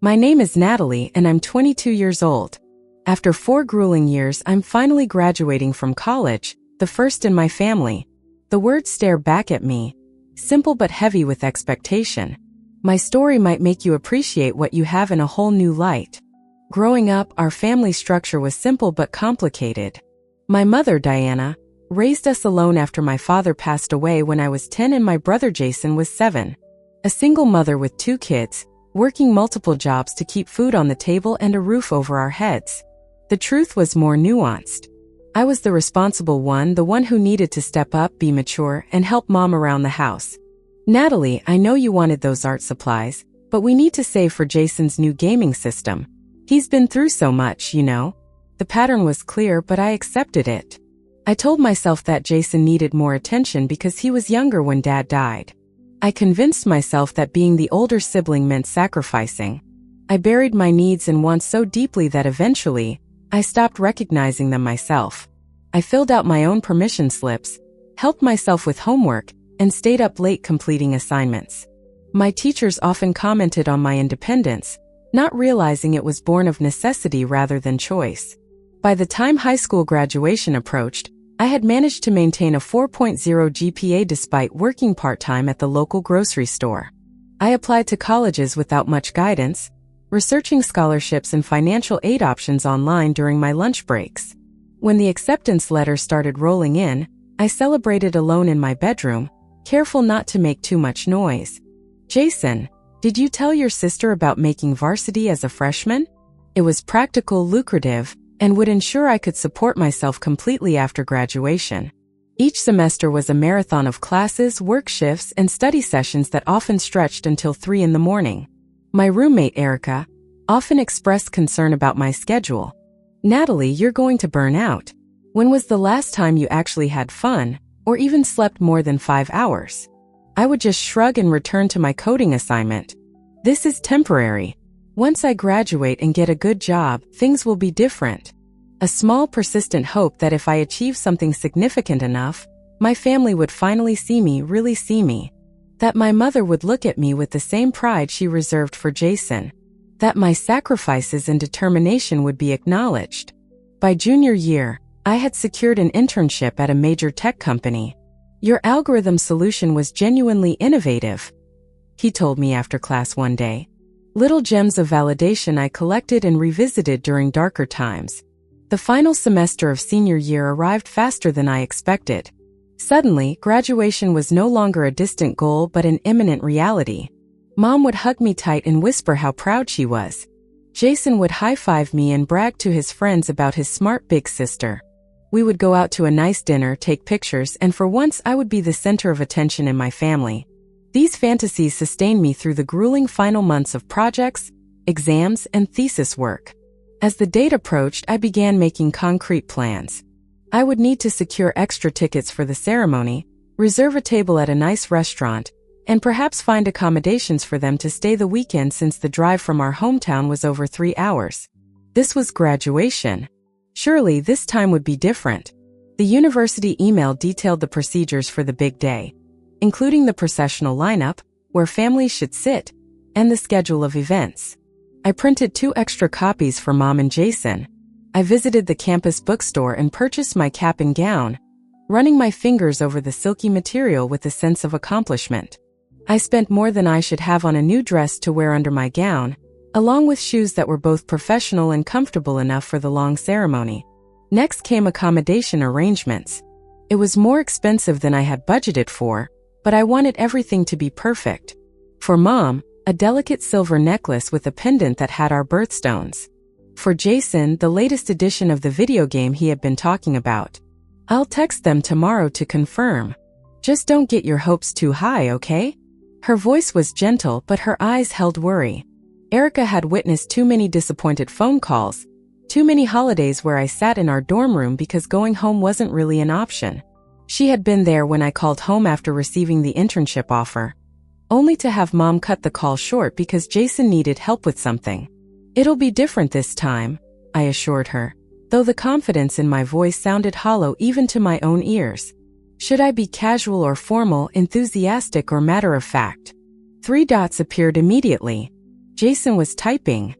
My name is Natalie and I'm 22 years old. After 4 grueling years, I'm finally graduating from college, the first in my family. The words stare back at me, simple but heavy with expectation. My story might make you appreciate what you have in a whole new light. Growing up, our family structure was simple but complicated. My mother, Diana, raised us alone after my father passed away when I was 10 and my brother Jason was 7. A single mother with 2 kids, working multiple jobs to keep food on the table and a roof over our heads. The truth was more nuanced. I was the responsible one, the one who needed to step up, be mature, and help mom around the house. Natalie, I know you wanted those art supplies, but we need to save for Jason's new gaming system. He's been through so much, you know. The pattern was clear, but I accepted it. I told myself that Jason needed more attention because he was younger when Dad died. I convinced myself that being the older sibling meant sacrificing. I buried my needs and wants so deeply that eventually, I stopped recognizing them myself. I filled out my own permission slips, helped myself with homework, and stayed up late completing assignments. My teachers often commented on my independence, not realizing it was born of necessity rather than choice. By the time high school graduation approached, I had managed to maintain a 4.0 GPA despite working part-time at the local grocery store. I applied to colleges without much guidance, researching scholarships and financial aid options online during my lunch breaks. When the acceptance letters started rolling in, I celebrated alone in my bedroom, careful not to make too much noise. Jason, did you tell your sister about making varsity as a freshman? It was practical, lucrative, and would ensure I could support myself completely after graduation. Each semester was a marathon of classes, work shifts, and study sessions that often stretched until 3 in the morning. My roommate, Erica, often expressed concern about my schedule. Natalie, you're going to burn out. When was the last time you actually had fun, or even slept more than 5 hours? I would just shrug and return to my coding assignment. This is temporary. Once I graduate and get a good job, things will be different. A small, persistent hope that if I achieve something significant enough, my family would finally see me, really see me. That my mother would look at me with the same pride she reserved for Jason. That my sacrifices and determination would be acknowledged. By junior year, I had secured an internship at a major tech company. Your algorithm solution was genuinely innovative, he told me after class one day. Little gems of validation I collected and revisited during darker times. The final semester of senior year arrived faster than I expected. Suddenly, graduation was no longer a distant goal but an imminent reality. Mom would hug me tight and whisper how proud she was. Jason would high-five me and brag to his friends about his smart big sister. We would go out to a nice dinner, take pictures, and for once I would be the center of attention in my family. These fantasies sustained me through the grueling final months of projects, exams, and thesis work. As the date approached, I began making concrete plans. I would need to secure extra tickets for the ceremony, reserve a table at a nice restaurant, and perhaps find accommodations for them to stay the weekend since the drive from our hometown was over 3 hours. This was graduation. Surely this time would be different. The university email detailed the procedures for the big day, including the processional lineup, where families should sit, and the schedule of events. I printed 2 extra copies for Mom and Jason. I visited the campus bookstore and purchased my cap and gown, running my fingers over the silky material with a sense of accomplishment. I spent more than I should have on a new dress to wear under my gown, along with shoes that were both professional and comfortable enough for the long ceremony. Next came accommodation arrangements. It was more expensive than I had budgeted for, but I wanted everything to be perfect. For Mom, a delicate silver necklace with a pendant that had our birthstones. For Jason, the latest edition of the video game he had been talking about. I'll text them tomorrow to confirm. Just don't get your hopes too high, okay? Her voice was gentle, but her eyes held worry. Erica had witnessed too many disappointed phone calls, too many holidays where I sat in our dorm room because going home wasn't really an option. She had been there when I called home after receiving the internship offer, only to have Mom cut the call short because Jason needed help with something. It'll be different this time, I assured her, though the confidence in my voice sounded hollow even to my own ears. Should I be casual or formal, enthusiastic or matter-of-fact? 3 dots appeared immediately. Jason was typing.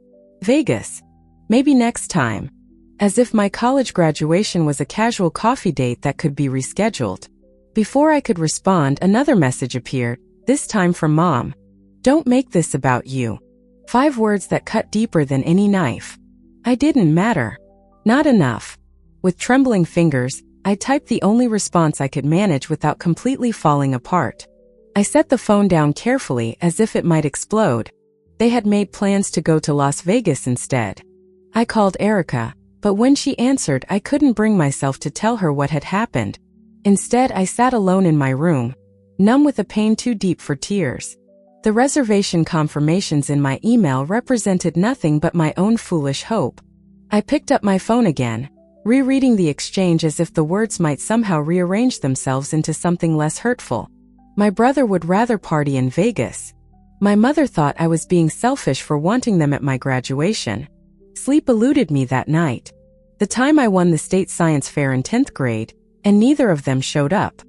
Vegas. Maybe next time. As if my college graduation was a casual coffee date that could be rescheduled. Before I could respond, another message appeared, this time from Mom. Don't make this about you. 5 words that cut deeper than any knife. I didn't matter. Not enough. With trembling fingers, I typed the only response I could manage without completely falling apart. I set the phone down carefully as if it might explode. They had made plans to go to Las Vegas instead. I called Erica, but when she answered, I couldn't bring myself to tell her what had happened. Instead, I sat alone in my room, numb with a pain too deep for tears. The reservation confirmations in my email represented nothing but my own foolish hope. I picked up my phone again, rereading the exchange as if the words might somehow rearrange themselves into something less hurtful. My brother would rather party in Vegas. My mother thought I was being selfish for wanting them at my graduation. Sleep eluded me that night. The time I won the state science fair in 10th grade, and neither of them showed up.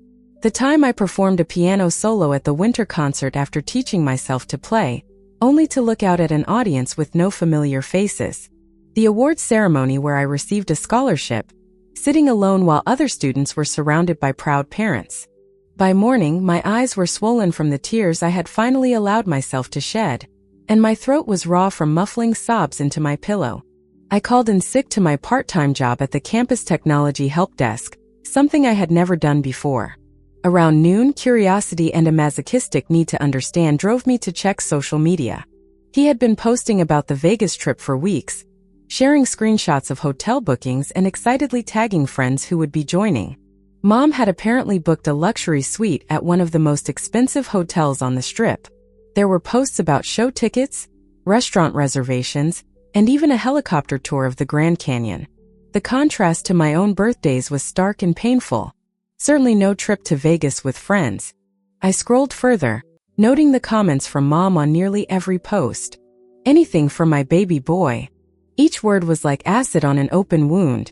The time I performed a piano solo at the winter concert after teaching myself to play, only to look out at an audience with no familiar faces. The award ceremony where I received a scholarship, sitting alone while other students were surrounded by proud parents. By morning, my eyes were swollen from the tears I had finally allowed myself to shed, and my throat was raw from muffling sobs into my pillow. I called in sick to my part-time job at the campus technology help desk, something I had never done before. Around noon, curiosity and a masochistic need to understand drove me to check social media. He had been posting about the Vegas trip for weeks, sharing screenshots of hotel bookings and excitedly tagging friends who would be joining. Mom had apparently booked a luxury suite at one of the most expensive hotels on the Strip. There were posts about show tickets, restaurant reservations, and even a helicopter tour of the Grand Canyon. The contrast to my own birthdays was stark and painful. Certainly no trip to Vegas with friends. I scrolled further, noting the comments from Mom on nearly every post. Anything for my baby boy. Each word was like acid on an open wound.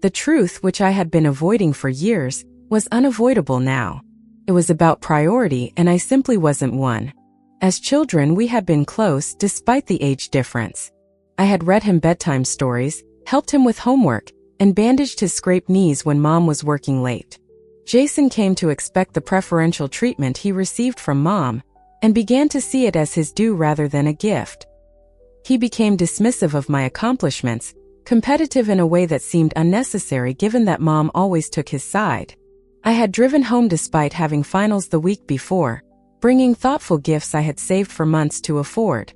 The truth, which I had been avoiding for years, was unavoidable now. It was about priority, and I simply wasn't one. As children, we had been close despite the age difference. I had read him bedtime stories, helped him with homework, and bandaged his scraped knees when Mom was working late. Jason came to expect the preferential treatment he received from Mom, and began to see it as his due rather than a gift. He became dismissive of my accomplishments, competitive in a way that seemed unnecessary given that Mom always took his side. I had driven home despite having finals the week before, bringing thoughtful gifts I had saved for months to afford.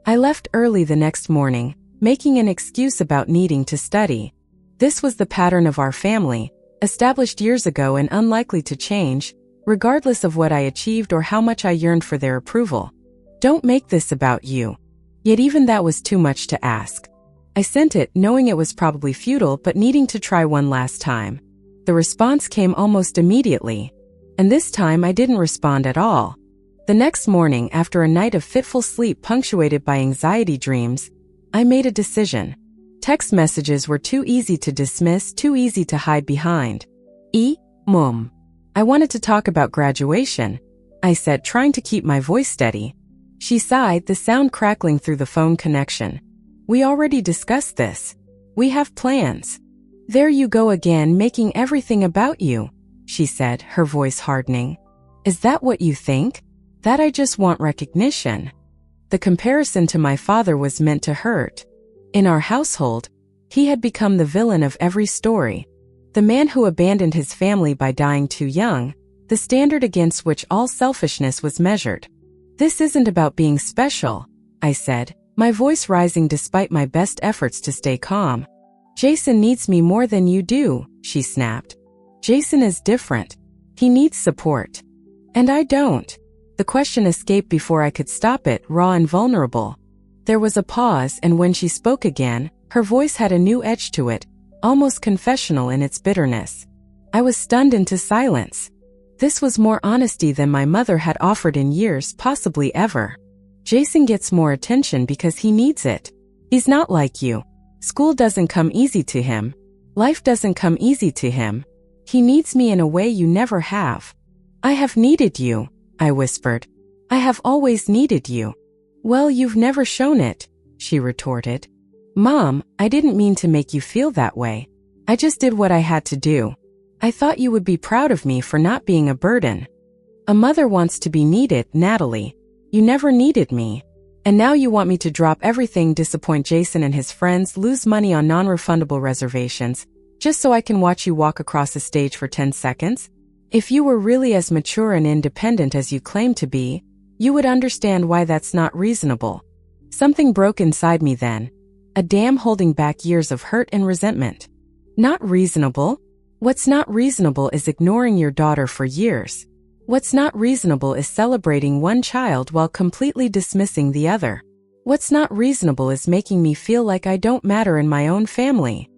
I left early the next morning, making an excuse about needing to study. This was the pattern of our family, established years ago and unlikely to change, regardless of what I achieved or how much I yearned for their approval. Don't make this about you. Yet even that was too much to ask. I sent it, knowing it was probably futile but needing to try one last time. The response came almost immediately. And this time I didn't respond at all. The next morning, after a night of fitful sleep punctuated by anxiety dreams, I made a decision. Text messages were too easy to dismiss, too easy to hide behind. Mom. I wanted to talk about graduation, I said, trying to keep my voice steady. She sighed, the sound crackling through the phone connection. We already discussed this. We have plans. There you go again, making everything about you, she said, her voice hardening. Is that what you think? That I just want recognition? The comparison to my father was meant to hurt. In our household, he had become the villain of every story. The man who abandoned his family by dying too young, the standard against which all selfishness was measured. This isn't about being special, I said, my voice rising despite my best efforts to stay calm. Jason needs me more than you do, she snapped. Jason is different. He needs support. And I don't. The question escaped before I could stop it, raw and vulnerable. There was a pause, and when she spoke again, her voice had a new edge to it, almost confessional in its bitterness. I was stunned into silence. This was more honesty than my mother had offered in years, possibly ever. Jason gets more attention because he needs it. He's not like you. School doesn't come easy to him. Life doesn't come easy to him. He needs me in a way you never have. I have needed you, I whispered. I have always needed you. Well, you've never shown it, she retorted. Mom, I didn't mean to make you feel that way. I just did what I had to do. I thought you would be proud of me for not being a burden. A mother wants to be needed, Natalie. You never needed me. And now you want me to drop everything, disappoint Jason and his friends, lose money on non-refundable reservations, just so I can watch you walk across the stage for 10 seconds? If you were really as mature and independent as you claim to be, you would understand why that's not reasonable. Something broke inside me then. A dam holding back years of hurt and resentment. Not reasonable? What's not reasonable is ignoring your daughter for years. What's not reasonable is celebrating one child while completely dismissing the other. What's not reasonable is making me feel like I don't matter in my own family.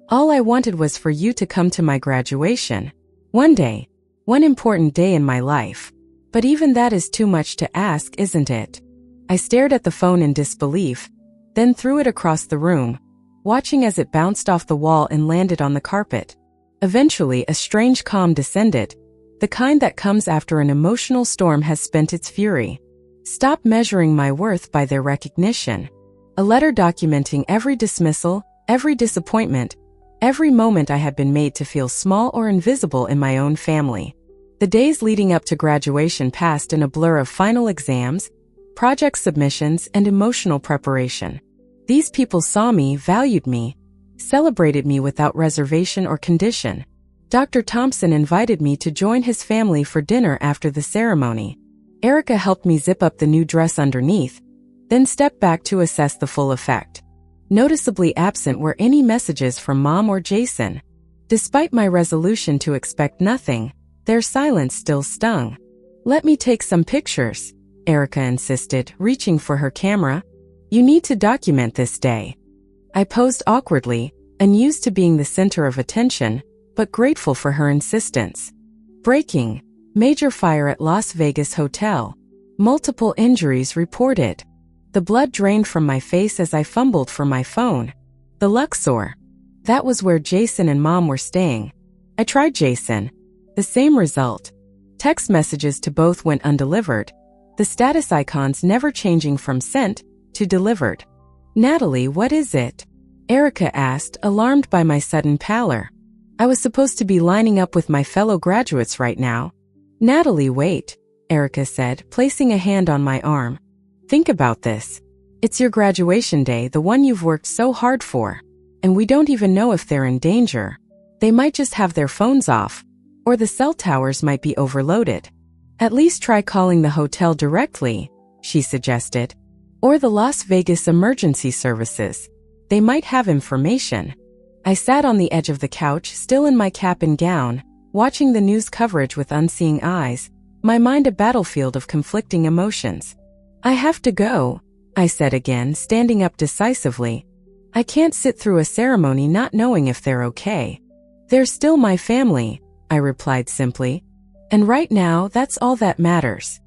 All I wanted was for you to come to my graduation. One day. One important day in my life. But even that is too much to ask, isn't it? I stared at the phone in disbelief, then threw it across the room, watching as it bounced off the wall and landed on the carpet. Eventually, a strange calm descended, the kind that comes after an emotional storm has spent its fury. Stop measuring my worth by their recognition. A letter documenting every dismissal, every disappointment, every moment I had been made to feel small or invisible in my own family. The days leading up to graduation passed in a blur of final exams, project submissions, and emotional preparation. These people saw me, valued me, celebrated me without reservation or condition. Dr. Thompson invited me to join his family for dinner after the ceremony. Erica helped me zip up the new dress underneath, then stepped back to assess the full effect. Noticeably absent were any messages from Mom or Jason. Despite my resolution to expect nothing, their silence still stung. Let me take some pictures, Erica insisted, reaching for her camera. You need to document this day. I posed awkwardly, unused to being the center of attention, but grateful for her insistence. Breaking. Major fire at Las Vegas hotel. Multiple injuries reported. The blood drained from my face as I fumbled for my phone. The Luxor. That was where Jason and Mom were staying. I tried Jason. The same result. Text messages to both went undelivered, the status icons never changing from sent to delivered. Natalie, what is it? Erica asked, alarmed by my sudden pallor. I was supposed to be lining up with my fellow graduates right now. Natalie, wait, Erica said, placing a hand on my arm. Think about this. It's your graduation day, the one you've worked so hard for. And we don't even know if they're in danger. They might just have their phones off, or the cell towers might be overloaded. At least try calling the hotel directly, she suggested. Or the Las Vegas emergency services. They might have information. I sat on the edge of the couch, still in my cap and gown, watching the news coverage with unseeing eyes, my mind a battlefield of conflicting emotions. I have to go, I said again, standing up decisively. I can't sit through a ceremony not knowing if they're okay. They're still my family, I replied simply. And right now, that's all that matters.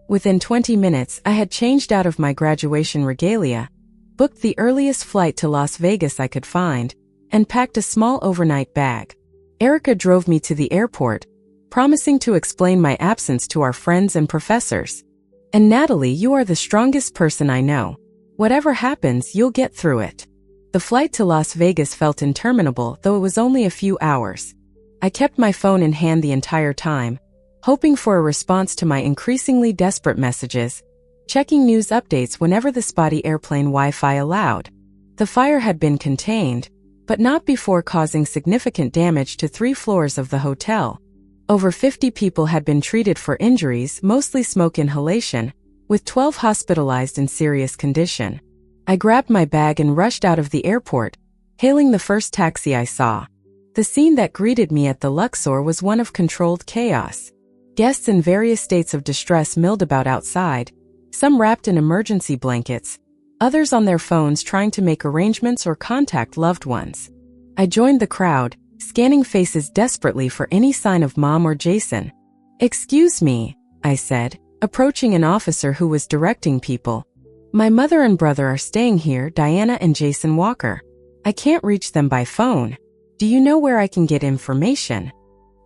Within 20 minutes, I had changed out of my graduation regalia, booked the earliest flight to Las Vegas I could find, and packed a small overnight bag. Erica drove me to the airport, promising to explain my absence to our friends and professors. And Natalie, you are the strongest person I know. Whatever happens, you'll get through it. The flight to Las Vegas felt interminable, though it was only a few hours. I kept my phone in hand the entire time, hoping for a response to my increasingly desperate messages, checking news updates whenever the spotty airplane Wi-Fi allowed. The fire had been contained, but not before causing significant damage to 3 floors of the hotel. Over 50 people had been treated for injuries, mostly smoke inhalation, with 12 hospitalized in serious condition. I grabbed my bag and rushed out of the airport, hailing the first taxi I saw. The scene that greeted me at the Luxor was one of controlled chaos. Guests in various states of distress milled about outside, some wrapped in emergency blankets, others on their phones trying to make arrangements or contact loved ones. I joined the crowd, scanning faces desperately for any sign of Mom or Jason. "Excuse me," I said, approaching an officer who was directing people. "My mother and brother are staying here, Diana and Jason Walker. I can't reach them by phone. Do you know where I can get information?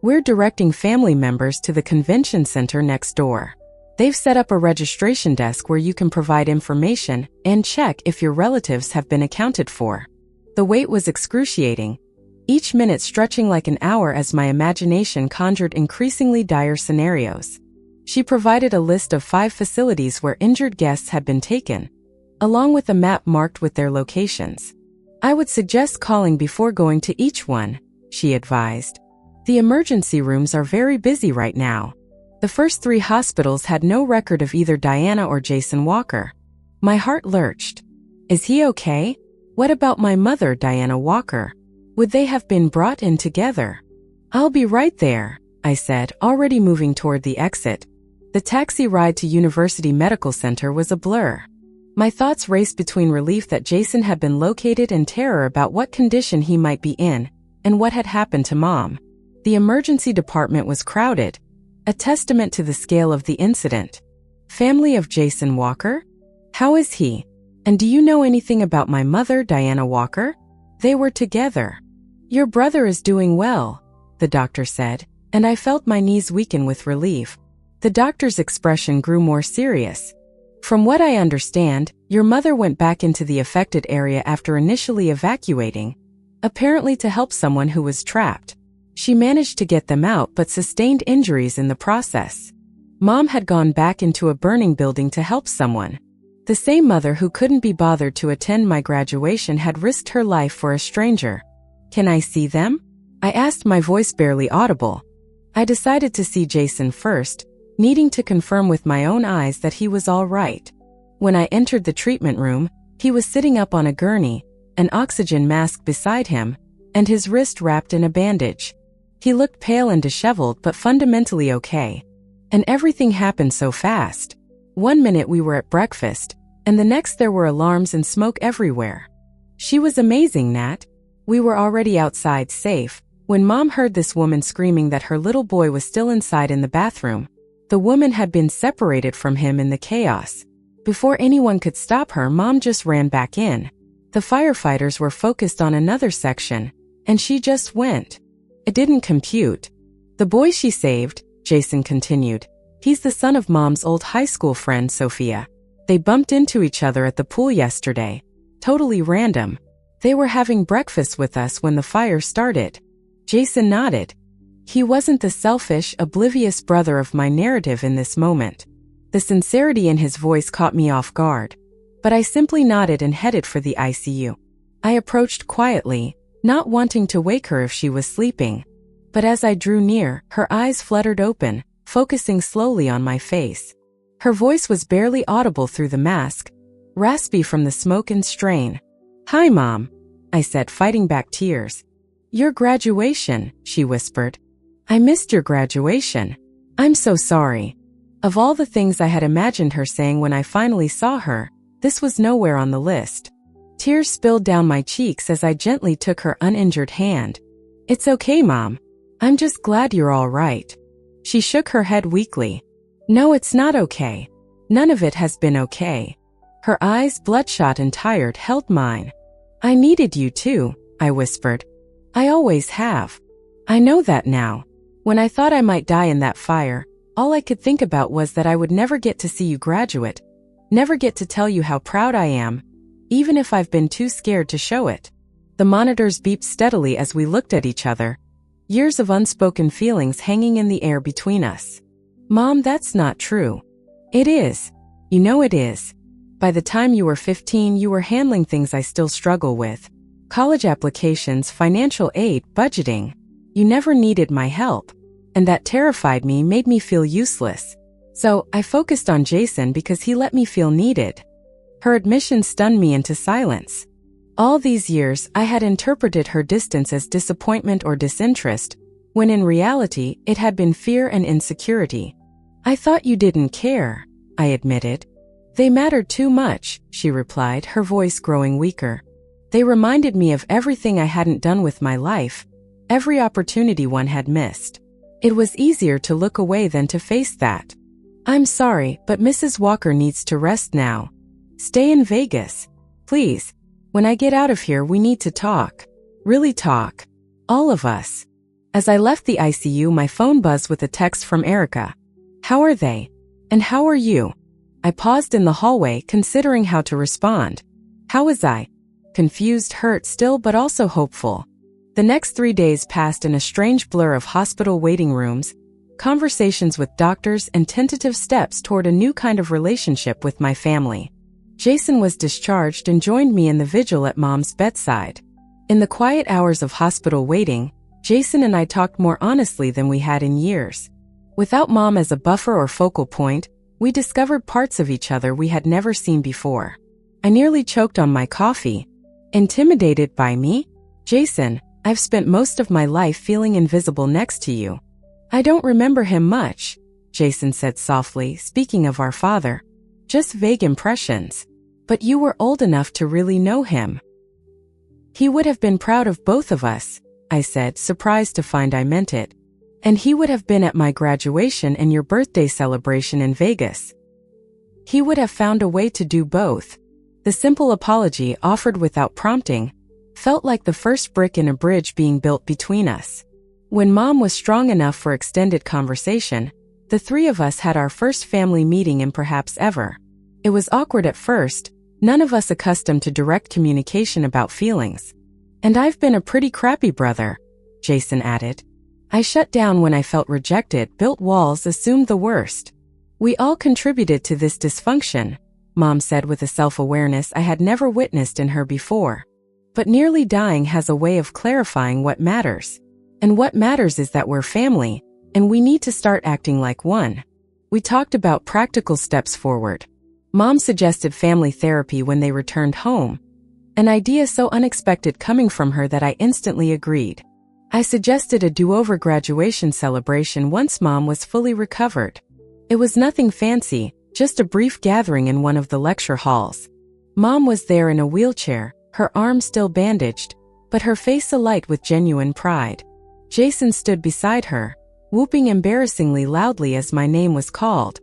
We're directing family members to the convention center next door." They've set up a registration desk where you can provide information and check if your relatives have been accounted for. The wait was excruciating, each minute stretching like an hour as my imagination conjured increasingly dire scenarios. She provided a list of 5 facilities where injured guests had been taken, along with a map marked with their locations. I would suggest calling before going to each one, she advised. The emergency rooms are very busy right now. The first 3 hospitals had no record of either Diana or Jason Walker. My heart lurched. Is he okay? What about my mother, Diana Walker? Would they have been brought in together? I'll be right there, I said, already moving toward the exit. The taxi ride to University Medical Center was a blur. My thoughts raced between relief that Jason had been located and terror about what condition he might be in and what had happened to Mom. The emergency department was crowded, a testament to the scale of the incident. Family of Jason Walker? How is he? And do you know anything about my mother, Diana Walker? They were together. Your brother is doing well, the doctor said, and I felt my knees weaken with relief. The doctor's expression grew more serious. From what I understand, your mother went back into the affected area after initially evacuating, apparently to help someone who was trapped. She managed to get them out but sustained injuries in the process. Mom had gone back into a burning building to help someone. The same mother who couldn't be bothered to attend my graduation had risked her life for a stranger. Can I see them? I asked, my voice barely audible. I decided to see Jason first, needing to confirm with my own eyes that he was all right. When I entered the treatment room, he was sitting up on a gurney, an oxygen mask beside him, and his wrist wrapped in a bandage. He looked pale and disheveled but fundamentally okay. And everything happened so fast. One minute we were at breakfast, and the next there were alarms and smoke everywhere. She was amazing, Nat. We were already outside safe, when Mom heard this woman screaming that her little boy was still inside in the bathroom. The woman had been separated from him in the chaos. Before anyone could stop her, Mom just ran back in. The firefighters were focused on another section, and she just went. It didn't compute. The boy she saved, Jason continued. He's the son of Mom's old high school friend, Sophia. They bumped into each other at the pool yesterday. Totally random. They were having breakfast with us when the fire started. Jason nodded. He wasn't the selfish, oblivious brother of my narrative in this moment. The sincerity in his voice caught me off guard, but I simply nodded and headed for the ICU. I approached quietly, not wanting to wake her if she was sleeping. But as I drew near, her eyes fluttered open, focusing slowly on my face. Her voice was barely audible through the mask, raspy from the smoke and strain. "Hi, Mom," I said, fighting back tears. "Your graduation," she whispered. "I missed your graduation. I'm so sorry." Of all the things I had imagined her saying when I finally saw her, this was nowhere on the list. Tears spilled down my cheeks as I gently took her uninjured hand. "It's okay, Mom. I'm just glad you're all right." She shook her head weakly. "No, it's not okay. None of it has been okay." Her eyes, bloodshot and tired, held mine. "I needed you too," I whispered. "I always have. I know that now. When I thought I might die in that fire, all I could think about was that I would never get to see you graduate, never get to tell you how proud I am, even if I've been too scared to show it." The monitors beeped steadily as we looked at each other, years of unspoken feelings hanging in the air between us. "Mom, that's not true." "It is. You know it is. By the time you were 15, you were handling things I still struggle with. College applications, financial aid, budgeting. You never needed my help. And that terrified me, made me feel useless. So I focused on Jason because he let me feel needed." Her admission stunned me into silence. All these years, I had interpreted her distance as disappointment or disinterest, when in reality, it had been fear and insecurity. "I thought you didn't care," I admitted. "They mattered too much," she replied, her voice growing weaker. "They reminded me of everything I hadn't done with my life, every opportunity one had missed. It was easier to look away than to face that. I'm sorry, but Mrs. Walker needs to rest now. Stay in Vegas. Please. When I get out of here, we need to talk. Really talk. All of us." As I left the ICU, my phone buzzed with a text from Erica. "How are they?" "And how are you?" I paused in the hallway, considering how to respond. How was I? Confused, hurt still, but also hopeful. The next 3 days passed in a strange blur of hospital waiting rooms, conversations with doctors, and tentative steps toward a new kind of relationship with my family. Jason was discharged and joined me in the vigil at Mom's bedside. In the quiet hours of hospital waiting, Jason and I talked more honestly than we had in years. Without Mom as a buffer or focal point, we discovered parts of each other we had never seen before. I nearly choked on my coffee. Intimidated by me? Jason, I've spent most of my life feeling invisible next to you. I don't remember him much, Jason said softly, speaking of our father. Just vague impressions. But you were old enough to really know him. He would have been proud of both of us, I said, surprised to find I meant it. And he would have been at my graduation and your birthday celebration in Vegas. He would have found a way to do both. The simple apology, offered without prompting, felt like the first brick in a bridge being built between us. When Mom was strong enough for extended conversation, the three of us had our first family meeting in perhaps ever. It was awkward at first, none of us accustomed to direct communication about feelings. And I've been a pretty crappy brother, Jason added. I shut down when I felt rejected, built walls, assumed the worst. We all contributed to this dysfunction, Mom said with a self-awareness I had never witnessed in her before. But nearly dying has a way of clarifying what matters. And what matters is that we're family, and we need to start acting like one. We talked about practical steps forward. Mom suggested family therapy when they returned home, an idea so unexpected coming from her that I instantly agreed. I suggested a do-over graduation celebration once Mom was fully recovered. It was nothing fancy, just a brief gathering in one of the lecture halls. Mom was there in a wheelchair, her arm still bandaged, but her face alight with genuine pride. Jason stood beside her, whooping embarrassingly loudly as my name was called.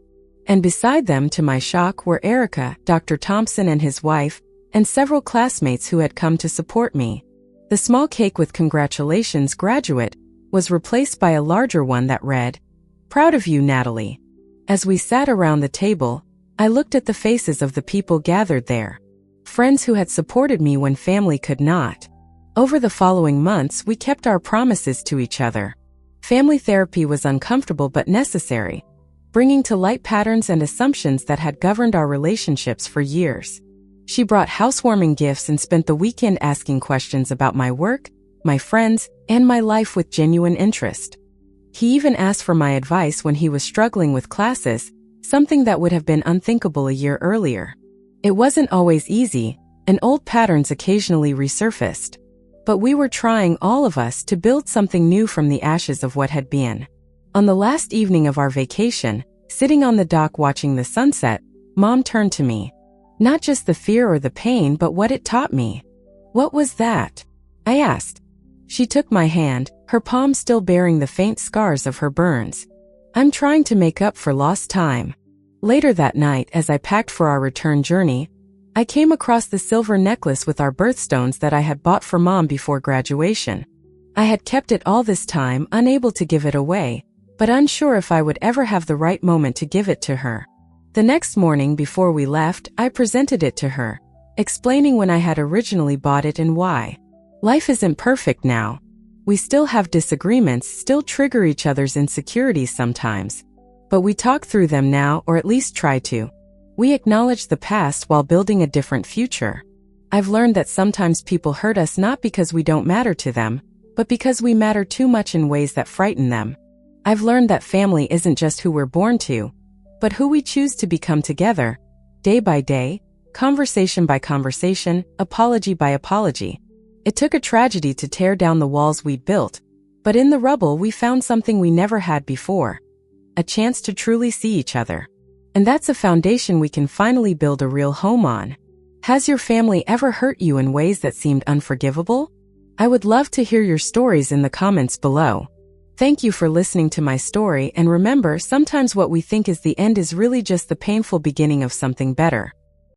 And beside them, to my shock, were Erica, Dr. Thompson and his wife, and several classmates who had come to support me. The small cake with "Congratulations, graduate" was replaced by a larger one that read, "Proud of you, Natalie." As we sat around the table, I looked at the faces of the people gathered there. Friends who had supported me when family could not. Over the following months, we kept our promises to each other. Family therapy was uncomfortable but necessary, bringing to light patterns and assumptions that had governed our relationships for years. She brought housewarming gifts and spent the weekend asking questions about my work, my friends, and my life with genuine interest. He even asked for my advice when he was struggling with classes, something that would have been unthinkable a year earlier. It wasn't always easy, and old patterns occasionally resurfaced. But we were trying, all of us, to build something new from the ashes of what had been. On the last evening of our vacation, sitting on the dock watching the sunset, Mom turned to me. Not just the fear or the pain, but what it taught me. "What was that?" I asked. She took my hand, her palm still bearing the faint scars of her burns. "I'm trying to make up for lost time." Later that night, as I packed for our return journey, I came across the silver necklace with our birthstones that I had bought for Mom before graduation. I had kept it all this time, unable to give it away, but unsure if I would ever have the right moment to give it to her. The next morning before we left, I presented it to her, explaining when I had originally bought it and why. Life isn't perfect now. We still have disagreements, still trigger each other's insecurities sometimes. But we talk through them now, or at least try to. We acknowledge the past while building a different future. I've learned that sometimes people hurt us not because we don't matter to them, but because we matter too much in ways that frighten them. I've learned that family isn't just who we're born to, but who we choose to become together, day by day, conversation by conversation, apology by apology. It took a tragedy to tear down the walls we'd built, but in the rubble we found something we never had before. A chance to truly see each other. And that's a foundation we can finally build a real home on. Has your family ever hurt you in ways that seemed unforgivable? I would love to hear your stories in the comments below. Thank you for listening to my story, and remember, sometimes what we think is the end is really just the painful beginning of something better.